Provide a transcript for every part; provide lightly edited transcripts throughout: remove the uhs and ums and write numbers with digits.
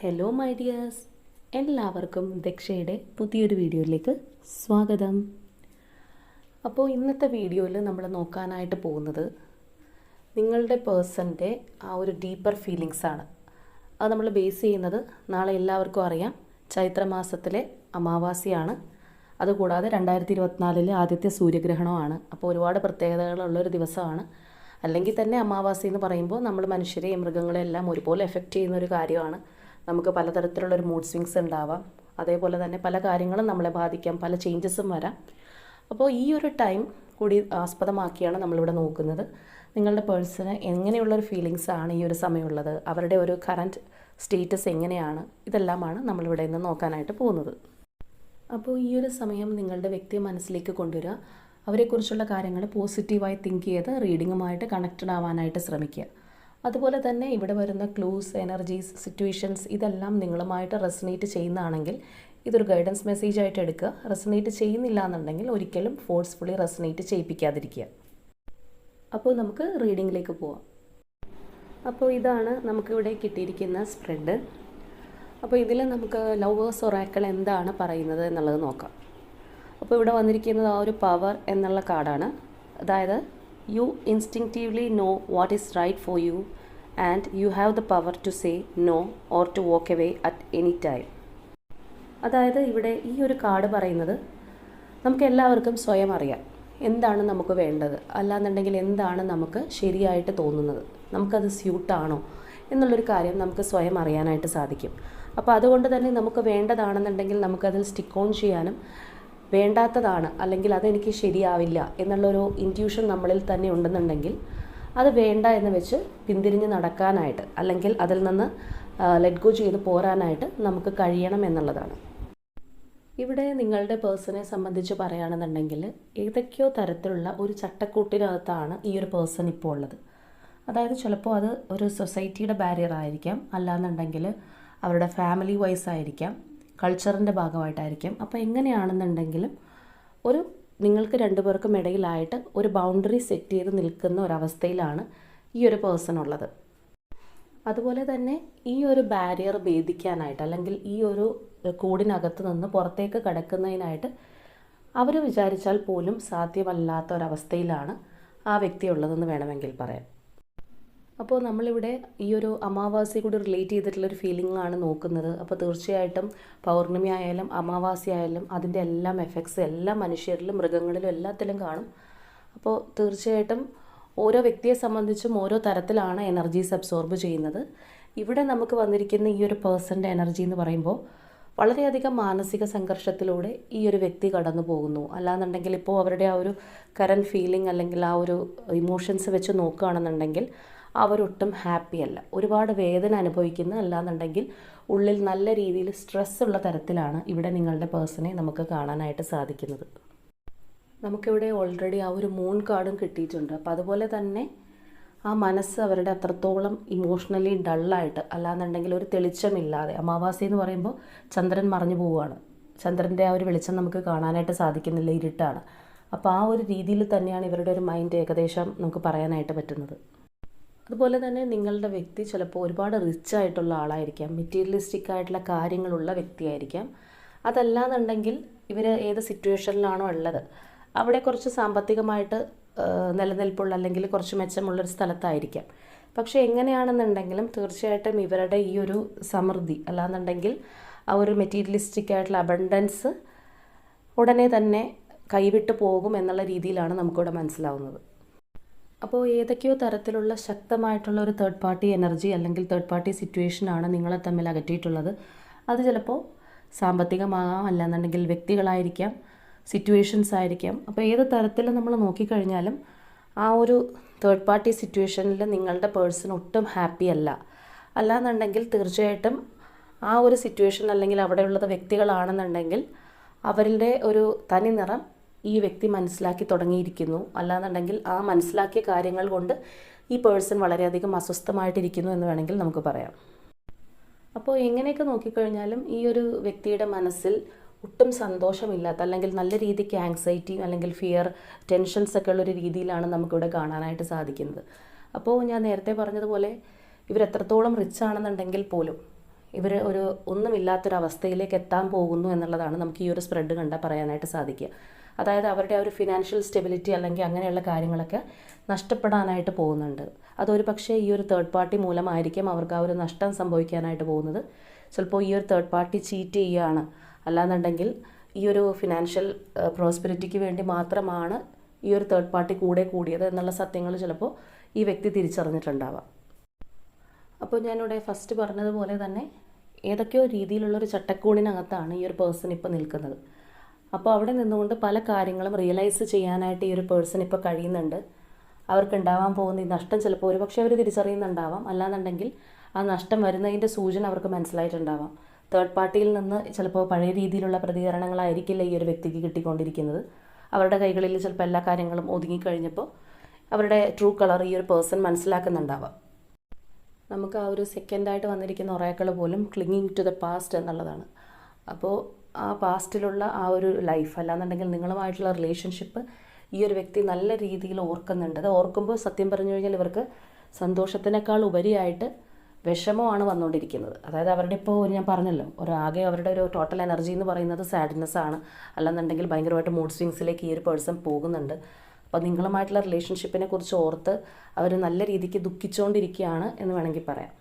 Hello my dears, എല്ലാവർക്കും ദക്ഷയുടെ പുതിയൊരു വീഡിയോയിലേക്ക് സ്വാഗതം. അപ്പോൾ ഇന്നത്തെ വീഡിയോയിൽ നമ്മൾ നോക്കാനായിട്ട് പോകുന്നത് നിങ്ങളുടെ പേഴ്സൻ്റെ ആ ഒരു ഡീപ്പർ ഫീലിങ്സാണ്. അത് നമ്മൾ ബേസ് ചെയ്യുന്നത് നാളെ എല്ലാവർക്കും അറിയാം ചൈത്രമാസത്തിലെ അമാവാസിയാണ്. അതുകൂടാതെ 2024 ആദ്യത്തെ സൂര്യഗ്രഹണമാണ്. അപ്പോൾ ഒരുപാട് പ്രത്യേകതകളുള്ളൊരു ദിവസമാണ്. അല്ലെങ്കിൽ തന്നെ അമാവാസി എന്ന് പറയുമ്പോൾ നമ്മൾ മനുഷ്യരെയും മൃഗങ്ങളെയും എല്ലാം ഒരുപോലെ എഫക്റ്റ് ചെയ്യുന്നൊരു കാര്യമാണ്. നമുക്ക് പലതരത്തിലുള്ളൊരു മൂഡ് സ്വിങ്സ് ഉണ്ടാവാം. അതേപോലെ തന്നെ പല കാര്യങ്ങളും നമ്മളെ ബാധിക്കാം, പല ചേഞ്ചസും വരാം. അപ്പോൾ ഈ ഒരു ടൈം കൂടി ആസ്പദമാക്കിയാണ് നമ്മളിവിടെ നോക്കുന്നത്. നിങ്ങളുടെ പേഴ്സണ് എങ്ങനെയുള്ളൊരു ഫീലിങ്സാണ് ഈ ഒരു സമയമുള്ളത്, അവരുടെ ഒരു കറൻറ്റ് സ്റ്റേറ്റസ് എങ്ങനെയാണ്, ഇതെല്ലാമാണ് നമ്മളിവിടെ ഇന്ന് നോക്കാനായിട്ട് പോകുന്നത്. അപ്പോൾ ഈ ഒരു സമയം നിങ്ങളുടെ വ്യക്തിയെ മനസ്സിലേക്ക് കൊണ്ടുവരിക. അവരെക്കുറിച്ചുള്ള കാര്യങ്ങൾ പോസിറ്റീവായി തിങ്ക് ചെയ്ത് റീഡിങ്ങുമായിട്ട് കണക്റ്റഡ് ആവാനായിട്ട് ശ്രമിക്കുക. അതുപോലെ തന്നെ ഇവിടെ വരുന്ന ക്ലൂസ്, എനർജീസ്, സിറ്റുവേഷൻസ് ഇതെല്ലാം നിങ്ങളുമായിട്ട് റെസനേറ്റ് ചെയ്യുന്നതാണെങ്കിൽ ഇതൊരു ഗൈഡൻസ് മെസ്സേജ് ആയിട്ട് എടുക്കുക. റെസനേറ്റ് ചെയ്യുന്നില്ല എന്നുണ്ടെങ്കിൽ ഒരിക്കലും ഫോഴ്സ്ഫുള്ളി റെസനേറ്റ് ചെയ്യിപ്പിക്കാതിരിക്കുക. അപ്പോൾ നമുക്ക് റീഡിങ്ങിലേക്ക് പോവാം. അപ്പോൾ ഇതാണ് നമുക്കിവിടെ കിട്ടിയിരിക്കുന്ന സ്പ്രെഡ്. അപ്പോൾ ഇതിൽ നമുക്ക് ലവേഴ്സ് ഒറാക്കിൾ എന്താണ് പറയുന്നത് എന്നുള്ളത് നോക്കാം. അപ്പോൾ ഇവിടെ വന്നിരിക്കുന്നത് ആ ഒരു പവർ എന്നുള്ള കാർഡാണ്. അതായത് you instinctively know what is right for you and you have the power to say no or to walk away at any time. അതായത് ഇവിടെ ഈ ഒരു കാർഡ് പറയുന്നത് നമുക്ക് എല്ലാവർക്കും സ്വയം അറിയാം എന്താണ് നമുക്ക് വേണ്ടത്, അല്ലാന്നുണ്ടെങ്കിൽ എന്താണ് നമുക്ക് ശരിയായിട്ട് തോന്നുന്നത്, നമുക്കത് സ്യൂട്ടാണോ എന്നുള്ളൊരു കാര്യം നമുക്ക് സ്വയം അറിയാനായിട്ട് സാധിക്കും. അപ്പോൾ അതുകൊണ്ട് തന്നെ നമുക്ക് വേണ്ടതാണെന്നുണ്ടെങ്കിൽ നമുക്കതിൽ സ്റ്റിക്ക് ഓൺ ചെയ്യാനും, വേണ്ടാത്തതാണ് അല്ലെങ്കിൽ അതെനിക്ക് ശരിയാവില്ല എന്നുള്ളൊരു ഇൻറ്റ്യൂഷൻ നമ്മളിൽ തന്നെ ഉണ്ടെന്നുണ്ടെങ്കിൽ അത് വേണ്ട എന്ന് വെച്ച് പിന്തിരിഞ്ഞ് നടക്കാനായിട്ട് അല്ലെങ്കിൽ അതിൽ നിന്ന് ലെറ്റ് ഗോ ചെയ്ത് പോരാനായിട്ട് നമുക്ക് കഴിയണം എന്നുള്ളതാണ്. ഇവിടെ നിങ്ങളുടെ പേഴ്സണെ സംബന്ധിച്ച് പറയുകയാണെന്നുണ്ടെങ്കിൽ ഏതൊക്കെയോ തരത്തിലുള്ള ഒരു ചട്ടക്കൂട്ടിനകത്താണ് ഈ ഒരു പേഴ്സൺ ഇപ്പോൾ ഉള്ളത്. അതായത് ചിലപ്പോൾ അത് ഒരു സൊസൈറ്റിയുടെ ബാരിയർ ആയിരിക്കാം, അല്ലാന്നുണ്ടെങ്കിൽ അവരുടെ ഫാമിലി വൈസ് ആയിരിക്കാം, കൾച്ചറിൻ്റെ ഭാഗമായിട്ടായിരിക്കും. അപ്പോൾ എങ്ങനെയാണെന്നുണ്ടെങ്കിലും ഒരു നിങ്ങൾക്ക് രണ്ടുപേർക്കും ഇടയിലായിട്ട് ഒരു ബൗണ്ടറി സെറ്റ് ചെയ്ത് നിൽക്കുന്ന ഒരവസ്ഥയിലാണ് ഈ ഒരു പേഴ്സൺ ഉള്ളത്. അതുപോലെ തന്നെ ഈ ഒരു ബാരിയർ ഭേദിക്കാനായിട്ട് അല്ലെങ്കിൽ ഈ ഒരു കോഡിനകത്ത് നിന്ന് പുറത്തേക്ക് കടക്കുന്നതിനായിട്ട് അവർ വിചാരിച്ചാൽ പോലും സാധ്യമല്ലാത്ത ഒരവസ്ഥയിലാണ് ആ വ്യക്തി ഉള്ളതെന്ന് വേണമെങ്കിൽ പറയാം. അപ്പോൾ നമ്മളിവിടെ ഈ ഒരു അമാവാസി കൂടി റിലേറ്റ് ചെയ്തിട്ടുള്ളൊരു ഫീലിംഗ് ആണ് നോക്കുന്നത്. അപ്പോൾ തീർച്ചയായിട്ടും പൗർണമി ആയാലും അമാവാസി ആയാലും അതിൻ്റെ എല്ലാം എഫക്ട്സ് എല്ലാ മനുഷ്യരിലും മൃഗങ്ങളിലും എല്ലാത്തിലും കാണും. അപ്പോൾ തീർച്ചയായിട്ടും ഓരോ വ്യക്തിയെ സംബന്ധിച്ചും ഓരോ തരത്തിലാണ് എനർജീസ് അബ്സോർബ് ചെയ്യുന്നത്. ഇവിടെ നമുക്ക് വന്നിരിക്കുന്ന ഈ ഒരു പേഴ്സൻ്റെ എനർജി എന്ന് പറയുമ്പോൾ വളരെയധികം മാനസിക സംഘർഷത്തിലൂടെ ഈ ഒരു വ്യക്തി കടന്നു പോകുന്നു. അല്ലാന്നുണ്ടെങ്കിൽ ഇപ്പോൾ അവരുടെ ആ ഒരു കറൻറ്റ് ഫീലിംഗ് അല്ലെങ്കിൽ ആ ഒരു ഇമോഷൻസ് വെച്ച് നോക്കുകയാണെന്നുണ്ടെങ്കിൽ അവരൊട്ടും ഹാപ്പിയല്ല, ഒരുപാട് വേദന അനുഭവിക്കുന്ന, അല്ലാന്നുണ്ടെങ്കിൽ ഉള്ളിൽ നല്ല രീതിയിൽ സ്ട്രെസ്സുള്ള തരത്തിലാണ് ഇവിടെ നിങ്ങളുടെ പേഴ്സണെ നമുക്ക് കാണാനായിട്ട് സാധിക്കുന്നത്. നമുക്കിവിടെ ഓൾറെഡി ആ ഒരു മൂൺ കാർഡും കിട്ടിയിട്ടുണ്ട്. അപ്പോൾ അതുപോലെ തന്നെ ആ മനസ്സ് അവരുടെ അത്രത്തോളം ഇമോഷണലി ഡള്ളായിട്ട്, അല്ലാന്നുണ്ടെങ്കിൽ ഒരു തെളിച്ചമില്ലാതെ, അമാവാസി എന്ന് പറയുമ്പോൾ ചന്ദ്രൻ മറഞ്ഞു പോവുകയാണ്, ചന്ദ്രൻ്റെ ആ ഒരു വെളിച്ചം നമുക്ക് കാണാനായിട്ട് സാധിക്കുന്നില്ല, ഇരുട്ടാണ്. അപ്പോൾ ആ ഒരു രീതിയിൽ തന്നെയാണ് ഇവരുടെ ഒരു മൈൻഡ് ഏകദേശം നമുക്ക് പറയാനായിട്ട് പറ്റുന്നത്. അതുപോലെ തന്നെ നിങ്ങളുടെ വ്യക്തി ചിലപ്പോൾ ഒരുപാട് റിച്ച് ആയിട്ടുള്ള ആളായിരിക്കാം, മെറ്റീരിയലിസ്റ്റിക് ആയിട്ടുള്ള കാര്യങ്ങളുള്ള വ്യക്തിയായിരിക്കാം. അതല്ലാന്നുണ്ടെങ്കിൽ ഇവർ ഏത് സിറ്റുവേഷനിലാണോ ഉള്ളത് അവിടെ കുറച്ച് സാമ്പത്തികമായിട്ട് നിലനിൽപ്പുള്ള അല്ലെങ്കിൽ കുറച്ച് മെച്ചമുള്ളൊരു സ്ഥലത്തായിരിക്കാം. പക്ഷേ എങ്ങനെയാണെന്നുണ്ടെങ്കിലും തീർച്ചയായിട്ടും ഇവരുടെ ഈ ഒരു സമൃദ്ധി, അല്ലാന്നുണ്ടെങ്കിൽ ആ ഒരു മെറ്റീരിയലിസ്റ്റിക് ആയിട്ടുള്ള അബണ്ടൻസ് ഉടനെ തന്നെ കൈവിട്ട് പോകും എന്നുള്ള രീതിയിലാണ് നമുക്കിവിടെ മനസ്സിലാവുന്നത്. അപ്പോൾ ഏതൊക്കെയോ തരത്തിലുള്ള ശക്തമായിട്ടുള്ള ഒരു തേർഡ് പാർട്ടി എനർജി അല്ലെങ്കിൽ തേർഡ് പാർട്ടി സിറ്റുവേഷനാണ് നിങ്ങളെ തമ്മിൽ അകറ്റിയിട്ടുള്ളത്. അത് ചിലപ്പോൾ സാമ്പത്തികമാകാം, അല്ലാന്നുണ്ടെങ്കിൽ വ്യക്തികളായിരിക്കാം, സിറ്റുവേഷൻസ് ആയിരിക്കാം. അപ്പോൾ ഏത് തരത്തിൽ നമ്മൾ നോക്കിക്കഴിഞ്ഞാലും ആ ഒരു തേർഡ് പാർട്ടി സിറ്റുവേഷനിൽ നിങ്ങളുടെ പേഴ്സൺ ഒട്ടും ഹാപ്പി അല്ല. അല്ലാന്നുണ്ടെങ്കിൽ തീർച്ചയായിട്ടും ആ ഒരു സിറ്റുവേഷൻ അല്ലെങ്കിൽ അവിടെയുള്ളത് വ്യക്തികളാണെന്നുണ്ടെങ്കിൽ അവരുടെ ഒരു തനി നിറം ഈ വ്യക്തി മനസ്സിലാക്കി തുടങ്ങിയിരിക്കുന്നു. അല്ലാന്നുണ്ടെങ്കിൽ ആ മനസ്സിലാക്കിയ കാര്യങ്ങൾ കൊണ്ട് ഈ പേഴ്സൺ വളരെയധികം അസ്വസ്ഥമായിട്ടിരിക്കുന്നു എന്ന് വേണമെങ്കിൽ നമുക്ക് പറയാം. അപ്പോൾ എങ്ങനെയൊക്കെ നോക്കിക്കഴിഞ്ഞാലും ഈ ഒരു വ്യക്തിയുടെ മനസ്സിൽ ഒട്ടും സന്തോഷമില്ലാത്ത, അല്ലെങ്കിൽ നല്ല രീതിക്ക് ആങ്സൈറ്റി അല്ലെങ്കിൽ ഫിയർ, ടെൻഷൻസ് ഒക്കെ ഉള്ളൊരു രീതിയിലാണ് നമുക്കിവിടെ കാണാനായിട്ട് സാധിക്കുന്നത്. അപ്പോൾ ഞാൻ നേരത്തെ പറഞ്ഞതുപോലെ ഇവരെത്രത്തോളം റിച്ച് ആണെന്നുണ്ടെങ്കിൽ പോലും ഇവർ ഒരു ഒന്നുമില്ലാത്തൊരവസ്ഥയിലേക്ക് എത്താൻ പോകുന്നു എന്നുള്ളതാണ് നമുക്ക് ഈ ഒരു സ്പ്രെഡ് കണ്ടാൽ പറയാനായിട്ട് സാധിക്കുക. അതായത് അവരുടെ ആ ഒരു ഫിനാൻഷ്യൽ സ്റ്റെബിലിറ്റി അല്ലെങ്കിൽ അങ്ങനെയുള്ള കാര്യങ്ങളൊക്കെ നഷ്ടപ്പെടാനായിട്ട് പോകുന്നുണ്ട്. അതൊരു പക്ഷേ ഈ ഒരു തേർഡ് പാർട്ടി മൂലമായിരിക്കും അവർക്ക് ആ ഒരു നഷ്ടം സംഭവിക്കാനായിട്ട് പോകുന്നത്. ചിലപ്പോൾ ഈ ഒരു തേർഡ് പാർട്ടി ചീറ്റ് ചെയ്യുകയാണ്, അല്ലാന്നുണ്ടെങ്കിൽ ഈ ഒരു ഫിനാൻഷ്യൽ പ്രോസ്പെരിറ്റിക്ക് വേണ്ടി മാത്രമാണ് ഈ ഒരു തേർഡ് പാർട്ടി കൂടിയത് എന്നുള്ള സത്യങ്ങൾ ചിലപ്പോൾ ഈ വ്യക്തി തിരിച്ചറിഞ്ഞിട്ടുണ്ടാവാം. അപ്പോൾ ഞാനിവിടെ ഫസ്റ്റ് പറഞ്ഞതുപോലെ തന്നെ ഏതൊക്കെയോ രീതിയിലുള്ളൊരു ചട്ടക്കൂടിനകത്താണ് ഈ ഒരു പേഴ്സൺ ഇപ്പോൾ നിൽക്കുന്നത്. അപ്പോൾ അവിടെ നിന്നുകൊണ്ട് പല കാര്യങ്ങളും റിയലൈസ് ചെയ്യാനായിട്ട് ഈ ഒരു പേഴ്സൺ ഇപ്പോൾ കഴിയുന്നുണ്ട്. അവർക്ക് ഉണ്ടാവാൻ പോകുന്ന ഈ നഷ്ടം ചിലപ്പോൾ ഒരുപക്ഷെ അവർ തിരിച്ചറിയുന്നുണ്ടാവാം, അല്ലാന്നുണ്ടെങ്കിൽ ആ നഷ്ടം വരുന്നതിൻ്റെ സൂചന അവർക്ക് മനസ്സിലായിട്ടുണ്ടാവാം. തേർഡ് പാർട്ടിയിൽ നിന്ന് ചിലപ്പോൾ പഴയ രീതിയിലുള്ള പ്രതികരണങ്ങളായിരിക്കില്ല ഈ ഒരു വ്യക്തിക്ക് കിട്ടിക്കൊണ്ടിരിക്കുന്നത്. അവരുടെ കൈകളിൽ ചിലപ്പോൾ എല്ലാ കാര്യങ്ങളും ഒതുങ്ങിക്കഴിഞ്ഞപ്പോൾ അവരുടെ ട്രൂ കളർ ഈ ഒരു പേഴ്സൺ മനസ്സിലാക്കുന്നുണ്ടാവാം. നമുക്ക് ആ ഒരു സെക്കൻഡായിട്ട് വന്നിരിക്കുന്ന ഒറാക്കിൾ പോലും ക്ലിങ്ങിങ് ടു ദ പാസ്റ്റ് എന്നുള്ളതാണ്. അപ്പോൾ ആ പാസ്റ്റിലുള്ള ആ ഒരു ലൈഫ്, അല്ലാന്നുണ്ടെങ്കിൽ നിങ്ങളുമായിട്ടുള്ള റിലേഷൻഷിപ്പ് ഈ ഒരു വ്യക്തി നല്ല രീതിയിൽ ഓർക്കുന്നുണ്ട്. അത് ഓർക്കുമ്പോൾ സത്യം പറഞ്ഞു കഴിഞ്ഞാൽ ഇവർക്ക് സന്തോഷത്തിനേക്കാൾ ഉപരിയായിട്ട് വിഷമമാണ് വന്നുകൊണ്ടിരിക്കുന്നത്. അതായത് അവരുടെ ഇപ്പോൾ ഞാൻ പറഞ്ഞല്ലോ, ആകെ അവരുടെ ഒരു ടോട്ടൽ എനർജി എന്ന് പറയുന്നത് സാഡ്നെസ് ആണ്, അല്ലെന്നുണ്ടെങ്കിൽ ഭയങ്കരമായിട്ട് മൂഡ് സ്വിങ്സിലേക്ക് ഈ ഒരു പേഴ്സൺ പോകുന്നുണ്ട്. അപ്പോൾ നിങ്ങളുമായിട്ടുള്ള റിലേഷൻഷിപ്പിനെ കുറിച്ച് ഓർത്ത് അവർ നല്ല രീതിക്ക് ദുഃഖിച്ചുകൊണ്ടിരിക്കുകയാണ് എന്ന് വേണമെങ്കിൽ പറയാം.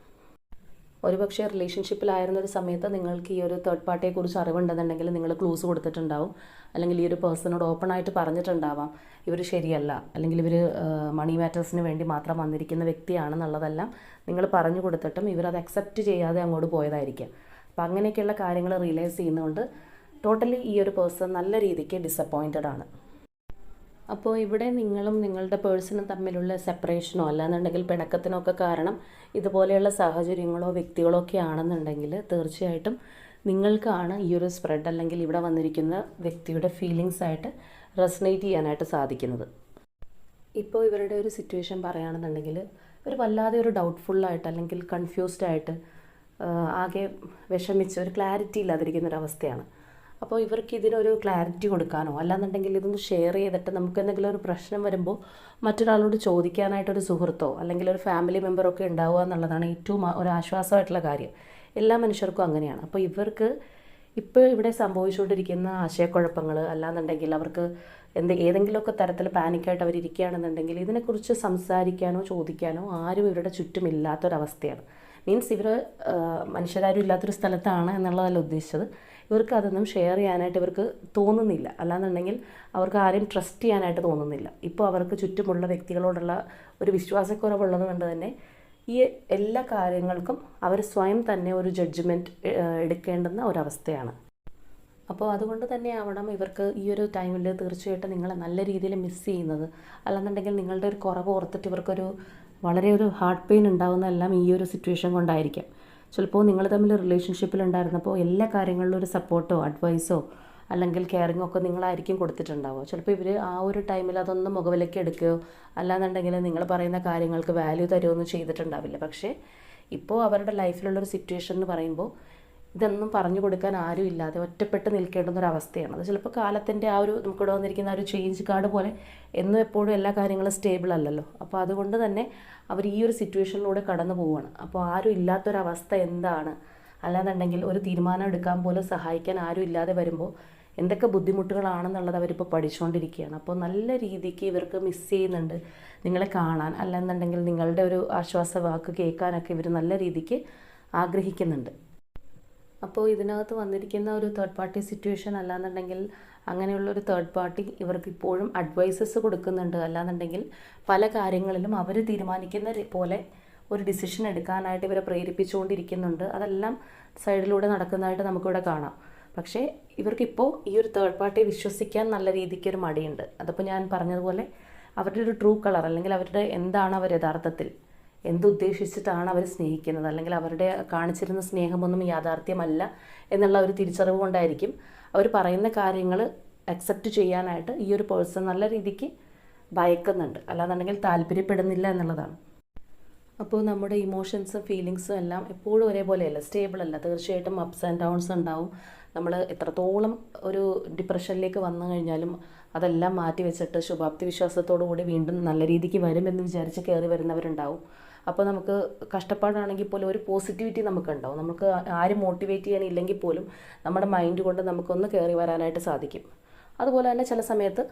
ഒരുപക്ഷെ റിലേഷൻഷിപ്പിലായിരുന്ന ഒരു സമയത്ത് നിങ്ങൾക്ക് ഈ ഒരു തേർഡ് പാർട്ടിയെക്കുറിച്ച് അറിവുണ്ടെന്നുണ്ടെങ്കിൽ നിങ്ങൾ ക്ലൂസ് കൊടുത്തിട്ടുണ്ടാവും, അല്ലെങ്കിൽ ഈ ഒരു പേഴ്സണോട് ഓപ്പൺ ആയിട്ട് പറഞ്ഞിട്ടുണ്ടാവാം ഇവർ ശരിയല്ല, അല്ലെങ്കിൽ ഇവർ മണി മാറ്റേഴ്സിന് വേണ്ടി മാത്രം വന്നിരിക്കുന്ന വ്യക്തിയാണെന്നുള്ളതെല്ലാം നിങ്ങൾ പറഞ്ഞു കൊടുത്തിട്ടും ഇവരത് അക്സെപ്റ്റ് ചെയ്യാതെ അങ്ങോട്ട് പോയതായിരിക്കാം. അപ്പോൾ അങ്ങനെയൊക്കെയുള്ള കാര്യങ്ങൾ റിയലൈസ് ചെയ്യുന്നതുകൊണ്ട് ടോട്ടലി ഈ ഒരു പേഴ്സൺ നല്ല രീതിക്ക് ഡിസപ്പോയിൻറ്റഡ് ആണ്. അപ്പോൾ ഇവിടെ നിങ്ങളും നിങ്ങളുടെ പേഴ്സണും തമ്മിലുള്ള സെപ്പറേഷനോ അല്ലാന്നുണ്ടെങ്കിൽ പിണക്കത്തിനോ ഒക്കെ കാരണം ഇതുപോലെയുള്ള സാഹചര്യങ്ങളോ വ്യക്തികളോ ഒക്കെ ആണെന്നുണ്ടെങ്കിൽ തീർച്ചയായിട്ടും നിങ്ങൾക്കാണ് ഈ ഒരു സ്പ്രെഡ് അല്ലെങ്കിൽ ഇവിടെ വന്നിരിക്കുന്ന വ്യക്തിയുടെ ഫീലിങ്സ് ആയിട്ട് റെസനേറ്റ് ചെയ്യാനായിട്ട് സാധിക്കുന്നത്. ഇപ്പോൾ ഇവരുടെ ഒരു സിറ്റുവേഷൻ പറയുകയാണെന്നുണ്ടെങ്കിൽ ഒരു വല്ലാതെ ഒരു ഡൗട്ട്ഫുള്ളായിട്ട് അല്ലെങ്കിൽ കൺഫ്യൂസ്ഡ് ആയിട്ട് ആകെ വിഷമിച്ച് ഒരു ക്ലാരിറ്റി ഇല്ലാതിരിക്കുന്നൊരവസ്ഥയാണ്. അപ്പോൾ ഇവർക്ക് ഇതിനൊരു ക്ലാരിറ്റി കൊടുക്കാനോ അല്ലാന്നുണ്ടെങ്കിൽ ഇതൊന്ന് ഷെയർ ചെയ്തിട്ട് നമുക്ക് എന്തെങ്കിലും ഒരു പ്രശ്നം വരുമ്പോൾ മറ്റൊരാളോട് ചോദിക്കാനായിട്ടൊരു സുഹൃത്തോ അല്ലെങ്കിൽ ഒരു ഫാമിലി മെമ്പറൊക്കെ ഉണ്ടാവുക എന്നുള്ളതാണ് ഏറ്റവും ഒരു ആശ്വാസമായിട്ടുള്ള കാര്യം. എല്ലാ മനുഷ്യർക്കും അങ്ങനെയാണ്. അപ്പോൾ ഇവർക്ക് ഇപ്പോൾ ഇവിടെ സംഭവിച്ചുകൊണ്ടിരിക്കുന്ന ആശയക്കുഴപ്പങ്ങൾ അല്ലാന്നുണ്ടെങ്കിൽ അവർക്ക് ഏതെങ്കിലുമൊക്കെ തരത്തിൽ പാനിക്കായിട്ട് അവരിയ്ക്കുകയാണെന്നുണ്ടെങ്കിൽ ഇതിനെക്കുറിച്ച് സംസാരിക്കാനോ ചോദിക്കാനോ ആരും ഇവരുടെ ചുറ്റുമില്ലാത്തൊരവസ്ഥയാണ്. മീൻസ് ഇവർ മനുഷ്യരാരും ഇല്ലാത്തൊരു സ്ഥലത്താണ് എന്നുള്ളതല്ല ഉദ്ദേശിച്ചത്. ഇവർക്ക് അതൊന്നും ഷെയർ ചെയ്യാനായിട്ട് ഇവർക്ക് തോന്നുന്നില്ല, അല്ലാന്നുണ്ടെങ്കിൽ അവർക്ക് ആരെയും ട്രസ്റ്റ് ചെയ്യാനായിട്ട് തോന്നുന്നില്ല. ഇപ്പോൾ അവർക്ക് ചുറ്റുമുള്ള വ്യക്തികളോടുള്ള ഒരു വിശ്വാസക്കുറവുള്ളത് കൊണ്ട് തന്നെ ഈ എല്ലാ കാര്യങ്ങൾക്കും അവർ സ്വയം തന്നെ ഒരു ജഡ്ജ്മെൻറ്റ് എടുക്കേണ്ടുന്ന ഒരവസ്ഥയാണ്. അപ്പോൾ അതുകൊണ്ട് തന്നെ ആവണം ഇവർക്ക് ഈ ഒരു ടൈമിൽ തീർച്ചയായിട്ടും നിങ്ങളെ നല്ല രീതിയിൽ മിസ് ചെയ്യുന്നത്. അല്ലെന്നുണ്ടെങ്കിൽ നിങ്ങളുടെ ഒരു കുറവ് ഓർത്തിട്ട് ഇവർക്കൊരു വളരെ ഒരു ഹാർട്ട് പെയിൻ ഉണ്ടാകുന്നതെല്ലാം ഈ ഒരു സിറ്റുവേഷൻ കൊണ്ടായിരിക്കാം. ചിലപ്പോൾ നിങ്ങൾ തമ്മിൽ റിലേഷൻഷിപ്പിലുണ്ടായിരുന്നപ്പോൾ എല്ലാ കാര്യങ്ങളിലും ഒരു സപ്പോർട്ടോ അഡ്വൈസോ അല്ലെങ്കിൽ കെയറിങ്ങോ ഒക്കെ നിങ്ങളായിരിക്കും കൊടുത്തിട്ടുണ്ടാവുക. ചിലപ്പോൾ ഇവർ ആ ഒരു ടൈമിൽ അതൊന്നും മുഖവിലേക്ക് എടുക്കുകയോ അല്ലാന്നുണ്ടെങ്കിൽ നിങ്ങൾ പറയുന്ന കാര്യങ്ങൾക്ക് വാല്യൂ തരുകയൊന്നും ചെയ്തിട്ടുണ്ടാവില്ല. പക്ഷേ ഇപ്പോൾ അവരുടെ ലൈഫിലുള്ളൊരു സിറ്റുവേഷൻ എന്ന് പറയുമ്പോൾ ഇതൊന്നും പറഞ്ഞു കൊടുക്കാൻ ആരും ഇല്ലാതെ ഒറ്റപ്പെട്ട് നിൽക്കേണ്ടുന്നൊരവസ്ഥയാണ്. അത് ചിലപ്പോൾ കാലത്തിൻ്റെ ആ ഒരു നമുക്കിവിടെ വന്നിരിക്കുന്ന ആ ഒരു ചേഞ്ച് കാർഡ് പോലെ എന്നും എപ്പോഴും എല്ലാ കാര്യങ്ങളും സ്റ്റേബിൾ അല്ലല്ലോ. അപ്പോൾ അതുകൊണ്ട് തന്നെ അവർ ഈ ഒരു സിറ്റുവേഷനിലൂടെ കടന്നു പോവുകയാണ്. അപ്പോൾ ആരും ഇല്ലാത്തൊരവസ്ഥ എന്താണ്, അല്ലാന്നുണ്ടെങ്കിൽ ഒരു തീരുമാനം എടുക്കാൻ പോലും സഹായിക്കാൻ ആരും ഇല്ലാതെ വരുമ്പോൾ എന്തൊക്കെ ബുദ്ധിമുട്ടുകളാണെന്നുള്ളത് അവരിപ്പോൾ പഠിച്ചുകൊണ്ടിരിക്കുകയാണ്. അപ്പോൾ നല്ല രീതിക്ക് ഇവർക്ക് മിസ് ചെയ്യുന്നുണ്ട് നിങ്ങളെ കാണാൻ, അല്ലെന്നുണ്ടെങ്കിൽ നിങ്ങളുടെ ഒരു ആശ്വാസ വാക്ക് കേൾക്കാനൊക്കെ ഇവർ നല്ല രീതിക്ക് ആഗ്രഹിക്കുന്നുണ്ട്. അപ്പോൾ ഇതിനകത്ത് വന്നിരിക്കുന്ന ഒരു തേർഡ് പാർട്ടി സിറ്റുവേഷൻ അല്ലാന്നുണ്ടെങ്കിൽ അങ്ങനെയുള്ളൊരു തേർഡ് പാർട്ടി ഇവർക്ക് ഇപ്പോഴും അഡ്വൈസസ് കൊടുക്കുന്നുണ്ട്. അല്ലാന്നുണ്ടെങ്കിൽ പല കാര്യങ്ങളിലും അവർ തീരുമാനിക്കുന്ന പോലെ ഒരു ഡിസിഷൻ എടുക്കാനായിട്ട് ഇവരെ പ്രേരിപ്പിച്ചുകൊണ്ടിരിക്കുന്നുണ്ട്. അതെല്ലാം സൈഡിലൂടെ നടക്കുന്നതായിട്ട് നമുക്കിവിടെ കാണാം. പക്ഷേ ഇവർക്കിപ്പോൾ ഈ ഒരു തേർഡ് പാർട്ടിയെ വിശ്വസിക്കാൻ നല്ല രീതിക്കൊരു മടിയുണ്ട്. അതിപ്പോൾ ഞാൻ പറഞ്ഞതുപോലെ അവരുടെ ഒരു ട്രൂ കളർ അല്ലെങ്കിൽ അവരുടെ എന്താണ് അവർ യഥാർത്ഥത്തിൽ എന്തുദ്ദേശിച്ചിട്ടാണ് അവർ സ്നേഹിക്കുന്നത്, അല്ലെങ്കിൽ അവരുടെ കാണിച്ചിരുന്ന സ്നേഹമൊന്നും യാഥാർത്ഥ്യമല്ല എന്നുള്ള ഒരു തിരിച്ചറിവ് കൊണ്ടായിരിക്കും അവർ പറയുന്ന കാര്യങ്ങൾ അക്സെപ്റ്റ് ചെയ്യാനായിട്ട് ഈ ഒരു പേഴ്സൺ നല്ല രീതിക്ക് ഭയക്കുന്നുണ്ട്, അല്ലാന്നുണ്ടെങ്കിൽ താല്പര്യപ്പെടുന്നില്ല എന്നുള്ളതാണ്. അപ്പോൾ നമ്മുടെ ഇമോഷൻസും ഫീലിങ്സും എല്ലാം എപ്പോഴും ഒരേപോലെയല്ല, സ്റ്റേബിൾ അല്ല. തീർച്ചയായിട്ടും അപ്സ് ആൻഡ് ഡൗൺസ് ഉണ്ടാവും. നമ്മൾ എത്രത്തോളം ഒരു ഡിപ്രഷനിലേക്ക് വന്നു കഴിഞ്ഞാലും അതെല്ലാം മാറ്റി വെച്ചിട്ട് ശുഭാപ്തി വിശ്വാസത്തോടു കൂടി വീണ്ടും നല്ല രീതിക്ക് വരുമെന്ന് വിചാരിച്ച് കയറി വരുന്നവരുണ്ടാവും. അപ്പോൾ നമുക്ക് കഷ്ടപ്പാടാണെങ്കിൽ പോലും ഒരു പോസിറ്റിവിറ്റി നമുക്കുണ്ടാവും. നമുക്ക് ആരും മോട്ടിവേറ്റ് ചെയ്യാനില്ലെങ്കിൽ പോലും നമ്മുടെ മൈൻഡ് കൊണ്ട് നമുക്കൊന്ന് കയറി വരാനായിട്ട് സാധിക്കും. അതുപോലെ തന്നെ ചില സമയത്ത്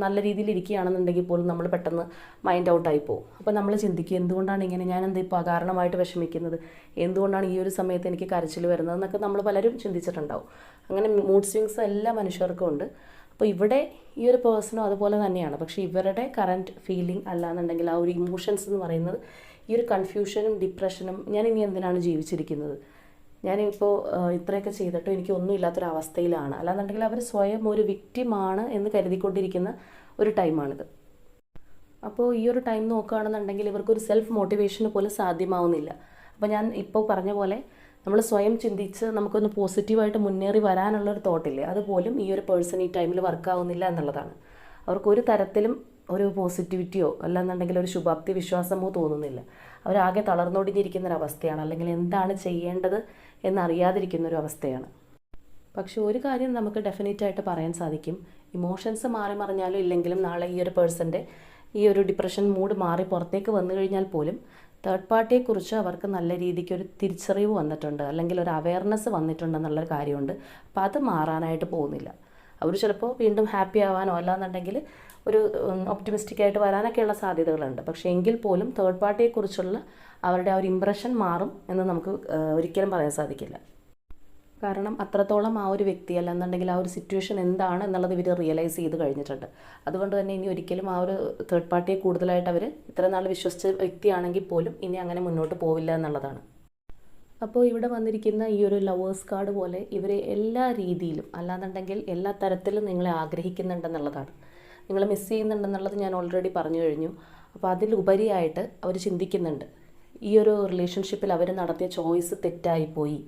നല്ല രീതിയിൽ ഇരിക്കുകയാണെന്നുണ്ടെങ്കിൽ പോലും നമ്മൾ പെട്ടെന്ന് മൈൻഡ് ഔട്ടായി പോകും. അപ്പോൾ നമ്മൾ ചിന്തിക്കും, എന്തുകൊണ്ടാണ് ഇങ്ങനെ, ഞാൻ എന്താ ഇപ്പോൾ അകാരണമായിട്ട് വിഷമിക്കുന്നത്, എന്തുകൊണ്ടാണ് ഈ ഒരു സമയത്ത് എനിക്ക് കരച്ചിൽ വരുന്നത് എന്നൊക്കെ നമ്മൾ പലരും ചിന്തിച്ചിട്ടുണ്ടാവും. അങ്ങനെ മൂഡ് സ്വിങ്സ് എല്ലാ മനുഷ്യർക്കും ഉണ്ട്. അപ്പോൾ ഇവിടെ ഈ ഒരു പേഴ്സണും അതുപോലെ തന്നെയാണ്. പക്ഷേ ഇവരുടെ കറൻറ്റ് ഫീലിംഗ് അല്ലാന്നുണ്ടെങ്കിൽ ആ ഒരു ഇമോഷൻസ് എന്ന് പറയുന്നത് ഈ ഒരു കൺഫ്യൂഷനും ഡിപ്രഷനും, ഞാൻ ഇനി എന്തിനാണ് ജീവിച്ചിരിക്കുന്നത്, ഞാനിപ്പോൾ ഇത്രയൊക്കെ ചെയ്തിട്ടും എനിക്ക് ഒന്നും ഇല്ലാത്തൊരവസ്ഥയിലാണ്, അല്ലാന്നുണ്ടെങ്കിൽ അവർ സ്വയം ഒരു വിക്റ്റിമാണ് എന്ന് കരുതിക്കൊണ്ടിരിക്കുന്ന ഒരു ടൈമാണിത്. അപ്പോൾ ഈ ഒരു ടൈം നോക്കുകയാണെന്നുണ്ടെങ്കിൽ ഇവർക്കൊരു സെൽഫ് മോട്ടിവേഷന് പോലും സാധ്യമാവുന്നില്ല. അപ്പോൾ ഞാൻ ഇപ്പോൾ പറഞ്ഞ പോലെ നമ്മൾ സ്വയം ചിന്തിച്ച് നമുക്കൊന്ന് പോസിറ്റീവായിട്ട് മുന്നേറി വരാനുള്ളൊരു തോട്ടില്ലേ, അതുപോലും ഈ ഒരു പേഴ്സൺ ഈ ടൈമിൽ വർക്കാവുന്നില്ല എന്നുള്ളതാണ്. അവർക്കൊരു തരത്തിലും ഒരു പോസിറ്റിവിറ്റിയോ അല്ലാന്നുണ്ടെങ്കിൽ ഒരു ശുഭാപ്തി വിശ്വാസമോ തോന്നുന്നില്ല. അവരാകെ തളർന്നൊടിഞ്ഞിരിക്കുന്നൊരവസ്ഥയാണ്, അല്ലെങ്കിൽ എന്താണ് ചെയ്യേണ്ടത് എന്നറിയാതിരിക്കുന്നൊരു അവസ്ഥയാണ്. പക്ഷെ ഒരു കാര്യം നമുക്ക് ഡെഫിനറ്റായിട്ട് പറയാൻ സാധിക്കും, ഇമോഷൻസ് മാറി മറിഞ്ഞാലും ഇല്ലെങ്കിലും നാളെ ഈ ഒരു പേഴ്സൻ്റെ ഈ ഒരു ഡിപ്രഷൻ മൂഡ് മാറി പുറത്തേക്ക് വന്നു കഴിഞ്ഞാൽ പോലും തേർഡ് പാർട്ടിയെക്കുറിച്ച് അവർക്ക് നല്ല രീതിക്ക് ഒരു തിരിച്ചറിവ് വന്നിട്ടുണ്ട്, അല്ലെങ്കിൽ ഒരു അവയർനെസ് വന്നിട്ടുണ്ടെന്നുള്ളൊരു കാര്യമുണ്ട്. അപ്പോൾ അത് മാറാനായിട്ട് പോകുന്നില്ല. അവർ ചിലപ്പോൾ വീണ്ടും ഹാപ്പി ആവാനോ അല്ലാന്നുണ്ടെങ്കിൽ ഒരു ഒപ്റ്റിമിസ്റ്റിക് ആയിട്ട് വരാനൊക്കെയുള്ള സാധ്യതകളുണ്ട്. പക്ഷേ എങ്കിൽ പോലും തേർഡ് പാർട്ടിയെക്കുറിച്ചുള്ള അവരുടെ ആ ഒരു ഇംപ്രഷൻ മാറും എന്ന് നമുക്ക് ഒരിക്കലും പറയാൻ സാധിക്കില്ല. കാരണം അത്രത്തോളം ആ ഒരു വ്യക്തി അല്ലെന്നുണ്ടെങ്കിൽ ആ ഒരു സിറ്റുവേഷൻ എന്താണ് എന്നുള്ളത് ഇവർ റിയലൈസ് ചെയ്ത് കഴിഞ്ഞിട്ടുണ്ട്. അതുകൊണ്ട് തന്നെ ഇനി ഒരിക്കലും ആ ഒരു തേർഡ് പാർട്ടിയെ കൂടുതലായിട്ട് അവർ ഇത്ര നാൾ വിശ്വസിച്ച വ്യക്തിയാണെങ്കിൽ പോലും ഇനി അങ്ങനെ മുന്നോട്ട് പോവില്ല എന്നുള്ളതാണ്. അപ്പോൾ ഇവിടെ വന്നിരിക്കുന്ന ഈ ഒരു ലവേഴ്സ് കാർഡ് പോലെ ഇവരെ എല്ലാ രീതിയിലും അല്ലാന്നുണ്ടെങ്കിൽ എല്ലാ തരത്തിലും നിങ്ങളെ ആഗ്രഹിക്കുന്നുണ്ടെന്നുള്ളതാണ്. നിങ്ങളെ മിസ് ചെയ്യുന്നുണ്ടെന്നുള്ളത് ഞാൻ ഓൾറെഡി പറഞ്ഞു കഴിഞ്ഞു. അപ്പോൾ അതിലുപരിയായിട്ട് അവർ ചിന്തിക്കുന്നുണ്ട്, ഈ ഒരു റിലേഷൻഷിപ്പിൽ അവർ നടത്തിയ ചോയ്സ് തെറ്റായിപ്പോയി.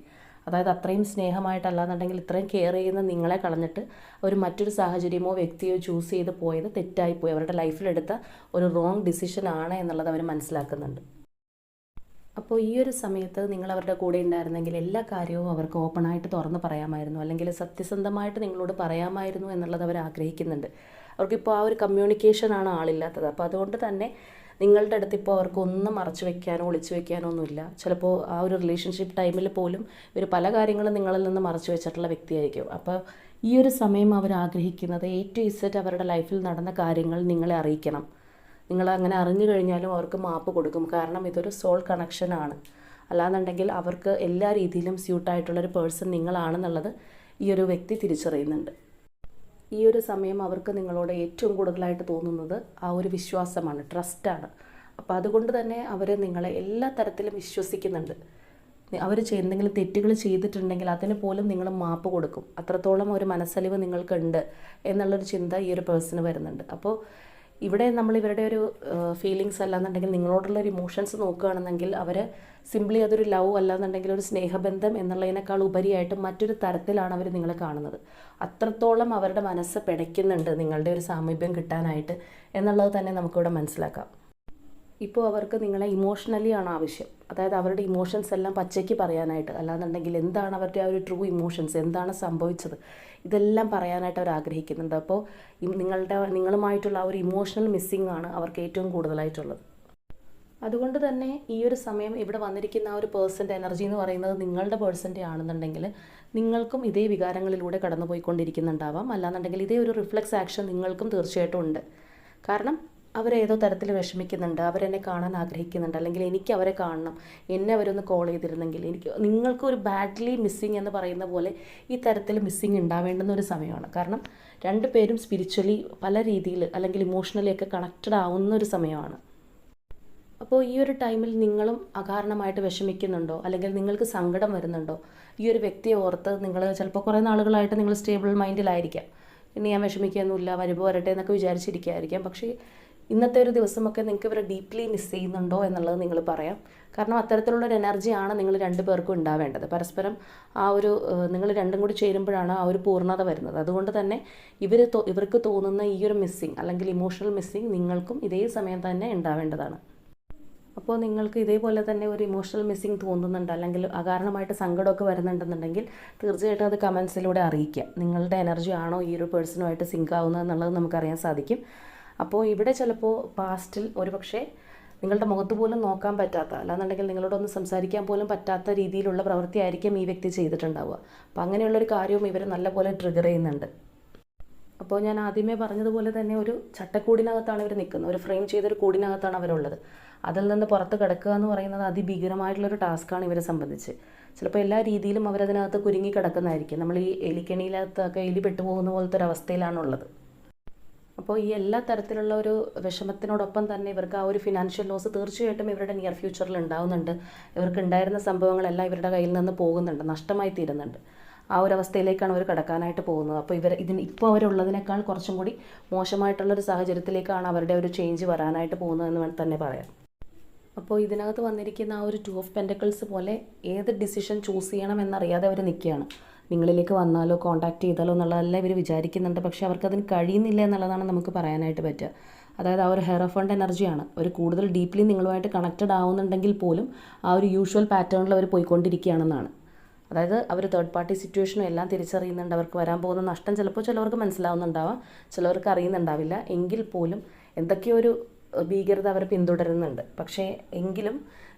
അതായത് അത്രയും സ്നേഹമായിട്ടല്ലാന്നുണ്ടെങ്കിൽ ഇത്രയും കെയർ ചെയ്യുന്ന നിങ്ങളെ കളഞ്ഞിട്ട് അവർ മറ്റൊരു സാഹചര്യമോ വ്യക്തിയോ ചൂസ് ചെയ്ത് പോയത് തെറ്റായിപ്പോയി. അവരുടെ ലൈഫിലെടുത്ത ഒരു റോങ് ഡിസിഷനാണ് എന്നുള്ളത് അവർ മനസ്സിലാക്കുന്നുണ്ട്. അപ്പോൾ ഈ ഒരു സമയത്ത് നിങ്ങൾ അവരുടെ കൂടെ ഉണ്ടായിരുന്നെങ്കിൽ എല്ലാ കാര്യവും അവർക്ക് ഓപ്പണായിട്ട് തുറന്ന് പറയാമായിരുന്നു, അല്ലെങ്കിൽ സത്യസന്ധമായിട്ട് നിങ്ങളോട് പറയാമായിരുന്നു എന്നുള്ളത് അവർ ആഗ്രഹിക്കുന്നുണ്ട്. അവർക്കിപ്പോൾ ആ ഒരു കമ്മ്യൂണിക്കേഷനാണ് ആളില്ലാത്തത്. അപ്പോൾ അതുകൊണ്ട് തന്നെ നിങ്ങളുടെ അടുത്ത് ഇപ്പോൾ അവർക്കൊന്നും മറച്ചു വെക്കാനോ ഒളിച്ചു വെക്കാനോ ഒന്നുമില്ല. ചിലപ്പോൾ ആ ഒരു റിലേഷൻഷിപ്പ് ടൈമിൽ പോലും ഇവർ പല കാര്യങ്ങളും നിങ്ങളിൽ നിന്ന് മറച്ചു വെച്ചിട്ടുള്ള വ്യക്തിയായിരിക്കും. അപ്പോൾ ഈ ഒരു സമയം അവർ ആഗ്രഹിക്കുന്നത് A to Z അവരുടെ ലൈഫിൽ നടന്ന കാര്യങ്ങൾ നിങ്ങളെ അറിയിക്കണം. നിങ്ങളങ്ങനെ അറിഞ്ഞു കഴിഞ്ഞാലും അവർക്ക് മാപ്പ് കൊടുക്കും. കാരണം ഇതൊരു സോൾ കണക്ഷനാണ്. അല്ലാന്നുണ്ടെങ്കിൽ അവർക്ക് എല്ലാ രീതിയിലും സ്യൂട്ടായിട്ടുള്ളൊരു പേഴ്സൺ നിങ്ങളാണെന്നുള്ളത് ഈ ഒരു വ്യക്തി തിരിച്ചറിയുന്നുണ്ട്. ഈ ഒരു സമയം അവർക്ക് നിങ്ങളോട് ഏറ്റവും കൂടുതലായിട്ട് തോന്നുന്നത് ആ ഒരു വിശ്വാസമാണ്, ട്രസ്റ്റാണ്. അപ്പോൾ അതുകൊണ്ട് തന്നെ അവർ നിങ്ങളെ എല്ലാ തരത്തിലും വിശ്വസിക്കുന്നുണ്ട്. അവർ എന്തെങ്കിലും തെറ്റുകൾ ചെയ്തിട്ടുണ്ടെങ്കിൽ അതിന് പോലും നിങ്ങൾ മാപ്പ് കൊടുക്കും. അത്രത്തോളം ഒരു മനസ്സലിവ് നിങ്ങൾക്കുണ്ട് എന്നുള്ളൊരു ചിന്ത ഈ ഒരു പേഴ്സണ് വരുന്നുണ്ട്. അപ്പോൾ ഇവിടെ നമ്മൾ ഇവരുടെ ഒരു ഫീലിങ്സ് അല്ലാന്നുണ്ടെങ്കിൽ നിങ്ങളോടുള്ളൊരു ഇമോഷൻസ് നോക്കുകയാണെന്നെങ്കിൽ അവർ സിംപ്ലി അതൊരു ലവ് അല്ലാന്നുണ്ടെങ്കിൽ ഒരു സ്നേഹബന്ധം എന്നുള്ളതിനേക്കാൾ ഉപരിയായിട്ട് മറ്റൊരു തരത്തിലാണ് അവർ നിങ്ങളെ കാണുന്നത്. അത്രത്തോളം അവരുടെ മനസ്സ് പിടയ്ക്കുന്നുണ്ട് നിങ്ങളുടെ ഒരു സാമീപ്യം കിട്ടാനായിട്ട് എന്നുള്ളത് തന്നെ നമുക്കിവിടെ മനസ്സിലാക്കാം. ഇപ്പോൾ അവർക്ക് നിങ്ങളെ ഇമോഷണലി ആണ് ആവശ്യം. അതായത് അവരുടെ ഇമോഷൻസ് എല്ലാം പച്ചയ്ക്ക് പറയാനായിട്ട്, അല്ലാന്നുണ്ടെങ്കിൽ എന്താണ് അവരുടെ ആ ഒരു ട്രൂ ഇമോഷൻസ്, എന്താണ് സംഭവിച്ചത്, ഇതെല്ലാം പറയാനായിട്ട് അവർ ആഗ്രഹിക്കുന്നുണ്ട്. അപ്പോൾ നിങ്ങളുമായിട്ടുള്ള ആ ഒരു ഇമോഷണൽ മിസ്സിംഗ് ആണ് അവർക്ക് ഏറ്റവും കൂടുതലായിട്ടുള്ളത്. അതുകൊണ്ട് തന്നെ ഈ ഒരു സമയം ഇവിടെ വന്നിരിക്കുന്ന ആ ഒരു പേഴ്സൻ്റെ എനർജി എന്ന് പറയുന്നത് നിങ്ങളുടെ പേഴ്സൻ്റെ ആണെന്നുണ്ടെങ്കിൽ നിങ്ങൾക്കും ഇതേ വികാരങ്ങളിലൂടെ കടന്നു പോയിക്കൊണ്ടിരിക്കുന്നുണ്ടാവാം. അല്ലാന്നുണ്ടെങ്കിൽ ഇതേ ഒരു റിഫ്ലെക്സ് ആക്ഷൻ നിങ്ങൾക്കും തീർച്ചയായിട്ടും ഉണ്ട്. കാരണം അവരേതോ തരത്തിൽ വിഷമിക്കുന്നുണ്ട്, അവരെന്നെ കാണാൻ ആഗ്രഹിക്കുന്നുണ്ട്, അല്ലെങ്കിൽ എനിക്ക് അവരെ കാണണം, എന്നെ അവരൊന്ന് കോൾ ചെയ്തിരുന്നെങ്കിൽ, നിങ്ങൾക്ക് ഒരു ബാഡ്ലി മിസ്സിങ് എന്ന് പറയുന്ന പോലെ ഈ തരത്തിൽ മിസ്സിങ് ഉണ്ടാവേണ്ടുന്ന ഒരു സമയമാണ്. കാരണം രണ്ടുപേരും സ്പിരിച്വലി പല രീതിയിൽ അല്ലെങ്കിൽ ഇമോഷണലി ഒക്കെ കണക്റ്റഡ് ആവുന്ന ഒരു സമയമാണ്. അപ്പോൾ ഈ ഒരു ടൈമിൽ നിങ്ങളും അകാരണമായിട്ട് വിഷമിക്കുന്നുണ്ടോ, അല്ലെങ്കിൽ നിങ്ങൾക്ക് സങ്കടം വരുന്നുണ്ടോ, ഈ ഒരു വ്യക്തിയെ ഓർത്ത് നിങ്ങൾ ചിലപ്പോൾ കുറേ നാളുകളായിട്ട് നിങ്ങൾ സ്റ്റേബിൾ മൈൻഡിലായിരിക്കാം. ഇനി ഞാൻ വിഷമിക്കുകയൊന്നുമില്ല, വരുമ്പോൾ വരട്ടെ എന്നൊക്കെ വിചാരിച്ചിരിക്കുകയായിരിക്കാം. പക്ഷേ ഇന്നത്തെ ഒരു ദിവസമൊക്കെ നിങ്ങൾക്ക് ഇവരെ ഡീപ്ലി മിസ് ചെയ്യുന്നുണ്ടോ എന്നുള്ളത് നിങ്ങൾ പറയാം. കാരണം അത്തരത്തിലുള്ളൊരു എനർജിയാണ് നിങ്ങൾ രണ്ടുപേർക്കും ഉണ്ടാവേണ്ടത്. പരസ്പരം ആ ഒരു നിങ്ങൾ രണ്ടും കൂടി ചേരുമ്പോഴാണ് ആ ഒരു പൂർണ്ണത വരുന്നത്. അതുകൊണ്ട് തന്നെ ഇവർക്ക് തോന്നുന്ന ഈ ഒരു മിസ്സിങ് അല്ലെങ്കിൽ ഇമോഷണൽ മിസ്സിങ് നിങ്ങൾക്കും ഇതേ സമയം തന്നെ ഉണ്ടാവേണ്ടതാണ്. അപ്പോൾ നിങ്ങൾക്ക് ഇതേപോലെ തന്നെ ഒരു ഇമോഷണൽ മിസ്സിങ് തോന്നുന്നുണ്ട്, അല്ലെങ്കിൽ അകാരണമായിട്ട് സങ്കടമൊക്കെ വരുന്നുണ്ടെന്നുണ്ടെങ്കിൽ തീർച്ചയായിട്ടും അത് കമൻസിലൂടെ അറിയിക്കുക. നിങ്ങളുടെ എനർജി ആണോ ഈ ഒരു പേഴ്സണുമായിട്ട് സിങ്ക് ആവുന്നത് എന്നുള്ളത് നമുക്കറിയാൻ സാധിക്കും. അപ്പോൾ ഇവിടെ ചിലപ്പോൾ പാസ്റ്റിൽ ഒരു പക്ഷേ നിങ്ങളുടെ മുഖത്ത് പോലും നോക്കാൻ പറ്റാത്ത, അല്ലാന്നുണ്ടെങ്കിൽ നിങ്ങളോടൊന്ന് സംസാരിക്കാൻ പോലും പറ്റാത്ത രീതിയിലുള്ള പ്രവൃത്തിയായിരിക്കും ഈ വ്യക്തി ചെയ്തിട്ടുണ്ടാവുക. അപ്പോൾ അങ്ങനെയുള്ളൊരു കാര്യവും ഇവർ നല്ലപോലെ ട്രിഗർ ചെയ്യുന്നുണ്ട്. അപ്പോൾ ഞാൻ ആദ്യമേ പറഞ്ഞതുപോലെ തന്നെ ഒരു ചട്ടക്കൂടിനകത്താണ് ഇവർ നിൽക്കുന്നത്, ഒരു ഫ്രെയിം ചെയ്തൊരു കൂടിനകത്താണ് അവരുള്ളത്. അതിൽ നിന്ന് പുറത്ത് കിടക്കുക എന്ന് പറയുന്നത് അതിഭീകരമായിട്ടുള്ളൊരു ടാസ്ക്കാണ് ഇവരെ സംബന്ധിച്ച്. ചിലപ്പോൾ എല്ലാ രീതിയിലും അവരതിനകത്ത് കുരുങ്ങി കിടക്കുന്നതായിരിക്കും. നമ്മൾ ഈ എലിക്കെണിയിലകത്തൊക്കെ എലി പെട്ടുപോകുന്ന പോലത്തെ ഒരു അവസ്ഥയിലാണുള്ളത്. അപ്പോൾ ഈ എല്ലാ തരത്തിലുള്ള ഒരു വിഷമത്തിനോടൊപ്പം തന്നെ ഇവർക്ക് ആ ഒരു ഫിനാൻഷ്യൽ ലോസ് തീർച്ചയായിട്ടും ഇവരുടെ നിയർ ഫ്യൂച്ചറിൽ ഉണ്ടാവുന്നുണ്ട്. ഇവർക്ക് ഉണ്ടായിരുന്ന സംഭവങ്ങളെല്ലാം ഇവരുടെ കയ്യിൽ നിന്ന് പോകുന്നുണ്ട്, നഷ്ടമായി തീരുന്നുണ്ട്. ആ ഒരു അവസ്ഥയിലേക്കാണ് അവർ കടക്കാനായിട്ട് പോകുന്നത്. അപ്പോൾ ഇപ്പോൾ അവരുള്ളതിനേക്കാൾ കുറച്ചും കൂടി മോശമായിട്ടുള്ളൊരു സാഹചര്യത്തിലേക്കാണ് അവരുടെ ഒരു ചേഞ്ച് വരാനായിട്ട് പോകുന്നതെന്ന് തന്നെ പറയാം. അപ്പോൾ ഇതിനകത്ത് വന്നിരിക്കുന്ന ആ ഒരു 2 ഓഫ് പെൻറ്റക്കിൾസ് പോലെ ഏത് ഡിസിഷൻ ചൂസ് ചെയ്യണം എന്നറിയാതെ അവർ നിൽക്കുകയാണ്. നിങ്ങളിലേക്ക് വന്നാലോ കോൺടാക്റ്റ് ചെയ്താലോ എന്നുള്ളതെല്ലാം ഇവർ വിചാരിക്കുന്നുണ്ട്. പക്ഷേ അവർക്കതിന് കഴിയുന്നില്ല എന്നുള്ളതാണ് നമുക്ക് പറയാനായിട്ട് പറ്റുക. അതായത് ആ ഒരു ഹെയറോഫണ്ട് എനർജിയാണ്. ഒരു കൂടുതൽ ഡീപ്ലി നിങ്ങളുമായിട്ട് കണക്റ്റഡ് ആവുന്നുണ്ടെങ്കിൽ പോലും ആ ഒരു യൂഷ്വൽ പാറ്റേണിൽ അവർ പോയിക്കൊണ്ടിരിക്കുകയാണെന്നാണ്. അതായത് അവർ തേർഡ് പാർട്ടി സിറ്റുവേഷനും എല്ലാം തിരിച്ചറിയുന്നുണ്ട്. അവർക്ക് വരാൻ പോകുന്ന നഷ്ടം ചിലപ്പോൾ ചിലവർക്ക് മനസ്സിലാവുന്നുണ്ടാവാം, ചിലവർക്ക് അറിയുന്നുണ്ടാവില്ല. എങ്കിൽ പോലും എന്തൊക്കെയോ ഒരു ഭീകരത അവർ പിന്തുടരുന്നുണ്ട്. പക്ഷേ എങ്കിലും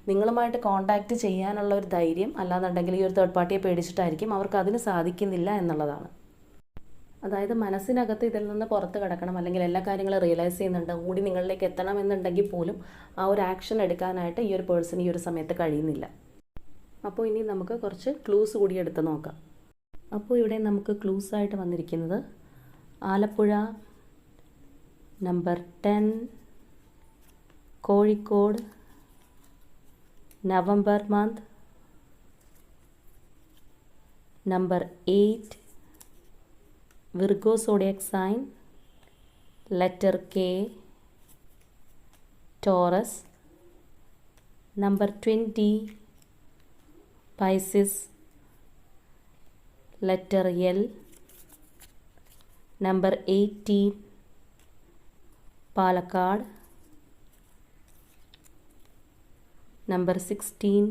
നിങ്ങളുമായിട്ട് കോൺടാക്റ്റ് ചെയ്യാനുള്ള ഒരു ധൈര്യം, അല്ലാന്നുണ്ടെങ്കിൽ ഈ ഒരു തേർഡ് പാർട്ടിയെ പേടിച്ചിട്ടായിരിക്കും അവർക്ക് അതിന് സാധിക്കുന്നില്ല എന്നുള്ളതാണ്. അതായത് മനസ്സിനകത്ത് ഇതിൽ നിന്ന് പുറത്ത് കിടക്കണം, അല്ലെങ്കിൽ എല്ലാ കാര്യങ്ങളും റിയലൈസ് ചെയ്യുന്നുണ്ട്, കൂടി നിങ്ങളിലേക്ക് എത്തണം എന്നുണ്ടെങ്കിൽ പോലും ആ ഒരു ആക്ഷൻ എടുക്കാനായിട്ട് ഈ ഒരു പേഴ്സൺ ഈ ഒരു സമയത്ത് കഴിയുന്നില്ല. അപ്പോൾ ഇനി നമുക്ക് കുറച്ച് ക്ലൂസ് കൂടി എടുത്ത് നോക്കാം. അപ്പോൾ ഇവിടെ നമുക്ക് ക്ലൂസ് ആയിട്ട് വന്നിരിക്കുന്നത് Alappuzha, number 10, Kozhikode, November month, number 8, Virgo zodiac sign, letter K, Taurus, number 20, Pisces, letter L, number 18, Palakkad, number 16,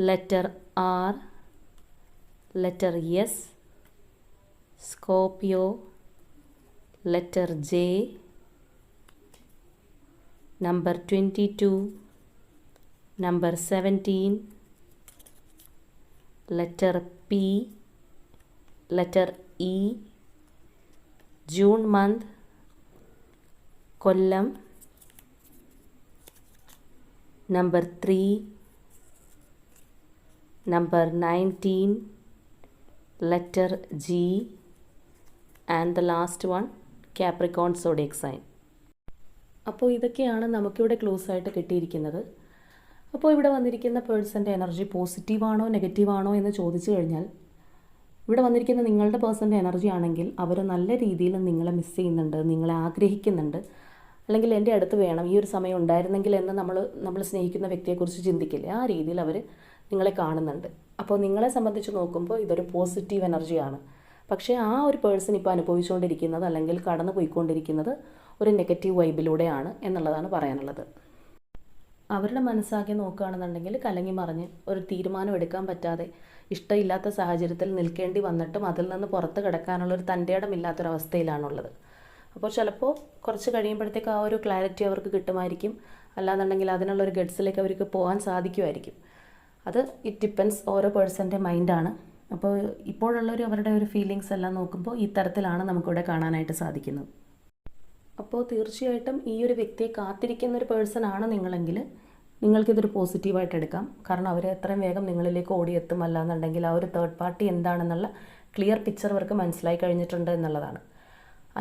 letter R, letter S, Scorpio, letter J, number 22, number 17, letter P, letter E, June month, Kollam, number 3, number 19, letter G, and the last one Capricorn zodiac sign. അപ്പോൾ ഇതൊക്കെയാണ് നമുക്കിവിടെ close ആയിട്ട് കിട്ടിയിരിക്കുന്നത്. അപ്പോൾ ഇവിടെ വന്നിരിക്കുന്ന പേഴ്സൻ്റെ energy പോസിറ്റീവാണോ നെഗറ്റീവാണോ എന്ന് ചോദിച്ചു കഴിഞ്ഞാൽ, ഇവിടെ വന്നിരിക്കുന്ന നിങ്ങളുടെ പേഴ്സൻ്റെ എനർജി ആണെങ്കിൽ അവർ നല്ല രീതിയിൽ നിങ്ങളെ മിസ് ചെയ്യുന്നുണ്ട്, നിങ്ങളെ ആഗ്രഹിക്കുന്നുണ്ട്, അല്ലെങ്കിൽ എൻ്റെ അടുത്ത് വേണം, ഈ ഒരു സമയം ഉണ്ടായിരുന്നെങ്കിൽ എന്ന് നമ്മൾ സ്നേഹിക്കുന്ന വ്യക്തിയെക്കുറിച്ച് ചിന്തിക്കില്ലേ, ആ രീതിയിൽ അവർ നിങ്ങളെ കാണുന്നുണ്ട്. അപ്പോൾ നിങ്ങളെ സംബന്ധിച്ച് നോക്കുമ്പോൾ ഇതൊരു പോസിറ്റീവ് എനർജിയാണ്. പക്ഷേ ആ ഒരു പേഴ്സൺ ഇപ്പോൾ അനുഭവിച്ചുകൊണ്ടിരിക്കുന്നത് അല്ലെങ്കിൽ കടന്നു പോയിക്കൊണ്ടിരിക്കുന്നത് ഒരു നെഗറ്റീവ് വൈബിലൂടെയാണ് എന്നുള്ളതാണ് പറയാനുള്ളത്. അവരുടെ മനസ്സാകെ നോക്കുകയാണെന്നുണ്ടെങ്കിൽ കലങ്ങി മറിഞ്ഞ് ഒരു തീരുമാനം എടുക്കാൻ പറ്റാതെ ഇഷ്ടമില്ലാത്ത സാഹചര്യത്തിൽ നിൽക്കേണ്ടി വന്നിട്ടും അതിൽ നിന്ന് പുറത്ത് കിടക്കാനുള്ളൊരു തൻ്റെ ഇടമില്ലാത്തൊരവസ്ഥയിലാണുള്ളത്. അപ്പോൾ ചിലപ്പോൾ കുറച്ച് കഴിയുമ്പോഴത്തേക്ക് ആ ഒരു ക്ലാരിറ്റി അവർക്ക് കിട്ടുമായിരിക്കും, അല്ലാന്നുണ്ടെങ്കിൽ അതിനുള്ളൊരു ഗഡ്സിലേക്ക് അവർക്ക് പോകാൻ സാധിക്കുമായിരിക്കും. അത് ഇറ്റ് ഡിപ്പെൻസ്, ഓരോ പേഴ്സൻ്റെ മൈൻഡാണ്. അപ്പോൾ ഇപ്പോഴുള്ളൊരു അവരുടെ ഒരു ഫീലിങ്സ് എല്ലാം നോക്കുമ്പോൾ ഈ തരത്തിലാണ് നമുക്കിവിടെ കാണാനായിട്ട് സാധിക്കുന്നത്. അപ്പോൾ തീർച്ചയായിട്ടും ഈ ഒരു വ്യക്തിയെ കാത്തിരിക്കുന്ന ഒരു പേഴ്സൺ ആണ് നിങ്ങളെങ്കിൽ നിങ്ങൾക്കിതൊരു പോസിറ്റീവായിട്ട് എടുക്കാം. കാരണം അവർ എത്രയും വേഗം നിങ്ങളിലേക്ക് ഓടിയെത്തും, അല്ലാന്നുണ്ടെങ്കിൽ ആ ഒരു തേർഡ് പാർട്ടി എന്താണെന്നുള്ള ക്ലിയർ പിക്ചർ അവർക്ക് മനസ്സിലായി കഴിഞ്ഞിട്ടുണ്ട് എന്നുള്ളതാണ്.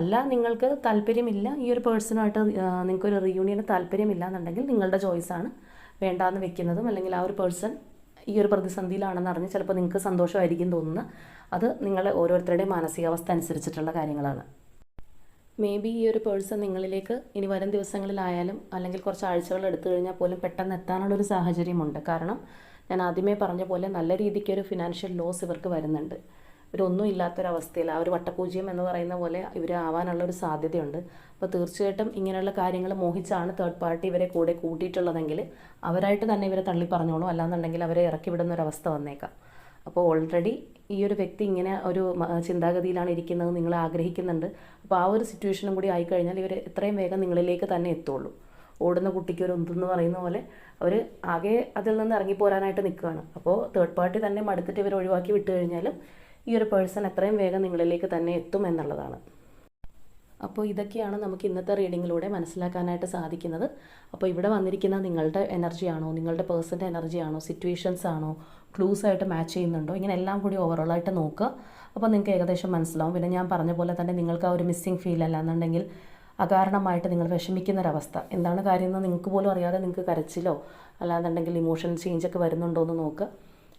അല്ല, നിങ്ങൾക്ക് താല്പര്യമില്ല ഈ ഒരു പേഴ്സണുമായിട്ട്, നിങ്ങൾക്കൊരു റിയൂണിയന് താല്പര്യമില്ല എന്നുണ്ടെങ്കിൽ നിങ്ങളുടെ ചോയ്സാണ് വേണ്ടാന്ന് വെക്കുന്നതും, അല്ലെങ്കിൽ ആ ഒരു പേഴ്സൺ ഈ ഒരു പ്രതിസന്ധിയിലാണെന്ന് അറിഞ്ഞ് ചിലപ്പോൾ നിങ്ങൾക്ക് സന്തോഷമായിരിക്കും തോന്നുന്നത്. അത് നിങ്ങൾ ഓരോരുത്തരുടെയും മാനസികാവസ്ഥ അനുസരിച്ചിട്ടുള്ള കാര്യങ്ങളാണ്. മേ ബി ഈ ഒരു പേഴ്സൺ നിങ്ങളിലേക്ക് ഇനി വരും ദിവസങ്ങളിലായാലും അല്ലെങ്കിൽ കുറച്ച് ആഴ്ചകൾ എടുത്തു കഴിഞ്ഞാൽ പോലും പെട്ടെന്ന് എത്താനുള്ളൊരു സാഹചര്യമുണ്ട്. കാരണം ഞാൻ ആദ്യമേ പറഞ്ഞ പോലെ നല്ല രീതിക്കൊരു ഫിനാൻഷ്യൽ ലോസ് ഇവർക്ക് വരുന്നുണ്ട്. ഇവരൊന്നും ഇല്ലാത്തൊരവസ്ഥയിൽ ആ ഒരു വട്ടപൂജ്യം എന്ന് പറയുന്ന പോലെ ഇവർ ആവാനുള്ളൊരു സാധ്യതയുണ്ട്. അപ്പോൾ തീർച്ചയായിട്ടും ഇങ്ങനെയുള്ള കാര്യങ്ങൾ മോഹിച്ചാണ് തേർഡ് പാർട്ടി ഇവരെ കൂടെ കൂട്ടിയിട്ടുള്ളതെങ്കിൽ അവരായിട്ട് തന്നെ ഇവരെ തള്ളി പറഞ്ഞോളൂ, അല്ലാന്നുണ്ടെങ്കിൽ അവരെ ഇറക്കി വിടുന്നൊരവസ്ഥ വന്നേക്കാം. അപ്പോൾ ഓൾറെഡി ഈ ഒരു വ്യക്തി ഇങ്ങനെ ഒരു ചിന്താഗതിയിലാണ് ഇരിക്കുന്നത്, നിങ്ങളെ ആഗ്രഹിക്കുന്നുണ്ട്. അപ്പോൾ ആ ഒരു സിറ്റുവേഷനും കൂടി ആയിക്കഴിഞ്ഞാൽ ഇവർ എത്രയും വേഗം നിങ്ങളിലേക്ക് തന്നെ എത്തുള്ളൂ. ഓടുന്ന കുട്ടിക്ക് ഒരു ഉന്തെന്ന് പറയുന്ന പോലെ അവർ ആകെ അതിൽ നിന്ന് ഇറങ്ങിപ്പോരാനായിട്ട് നിൽക്കുകയാണ്. അപ്പോൾ തേർഡ് പാർട്ടി തന്നെ മടുത്തിട്ട് ഇവർ ഒഴിവാക്കി വിട്ട് കഴിഞ്ഞാലും ഈ ഒരു പേഴ്സൺ എത്രയും വേഗം നിങ്ങളിലേക്ക് തന്നെ എത്തും എന്നുള്ളതാണ്. അപ്പോൾ ഇതൊക്കെയാണ് നമുക്ക് ഇന്നത്തെ റീഡിങ്ങിലൂടെ മനസ്സിലാക്കാനായിട്ട് സാധിക്കുന്നത്. അപ്പോൾ ഇവിടെ വന്നിരിക്കുന്ന നിങ്ങളുടെ എനർജിയാണോ, നിങ്ങളുടെ പേഴ്സൻ്റെ എനർജിയാണോ, സിറ്റുവേഷൻസ് ആണോ, ക്ലൂസ് ആയിട്ട് മാച്ച് ചെയ്യുന്നുണ്ടോ, ഇങ്ങനെ എല്ലാം കൂടി ഓവറോളായിട്ട് നോക്കുക. അപ്പോൾ നിങ്ങൾക്ക് ഏകദേശം മനസ്സിലാവും. പിന്നെ ഞാൻ പറഞ്ഞ പോലെ തന്നെ നിങ്ങൾക്ക് ആ ഒരു മിസ്സിങ് ഫീൽ അല്ലാന്നുണ്ടെങ്കിൽ അകാരണമായിട്ട് നിങ്ങൾ വിഷമിക്കുന്നൊരവസ്ഥ, എന്താണ് കാര്യം എന്ന് നിങ്ങൾക്ക് പോലും അറിയാതെ നിങ്ങൾക്ക് കരച്ചിലോ അല്ലാന്നുണ്ടെങ്കിൽ ഇമോഷൻ ചേഞ്ചൊക്കെ വരുന്നുണ്ടോ എന്ന് നോക്കുക.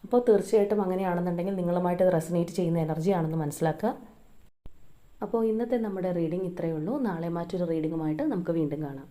അപ്പോൾ തീർച്ചയായിട്ടും അങ്ങനെയാണെന്നുണ്ടെങ്കിൽ നിങ്ങളുമായിട്ട് റെസനേറ്റ് ചെയ്യുന്ന എനർജിയാണെന്ന് മനസ്സിലാക്കുക. അപ്പോൾ ഇന്നത്തെ നമ്മുടെ റീഡിംഗ് ഇത്രയേ ഉള്ളൂ. നാളെ മറ്റൊരു റീഡിങ്ങുമായിട്ട് നമുക്ക് വീണ്ടും കാണാം.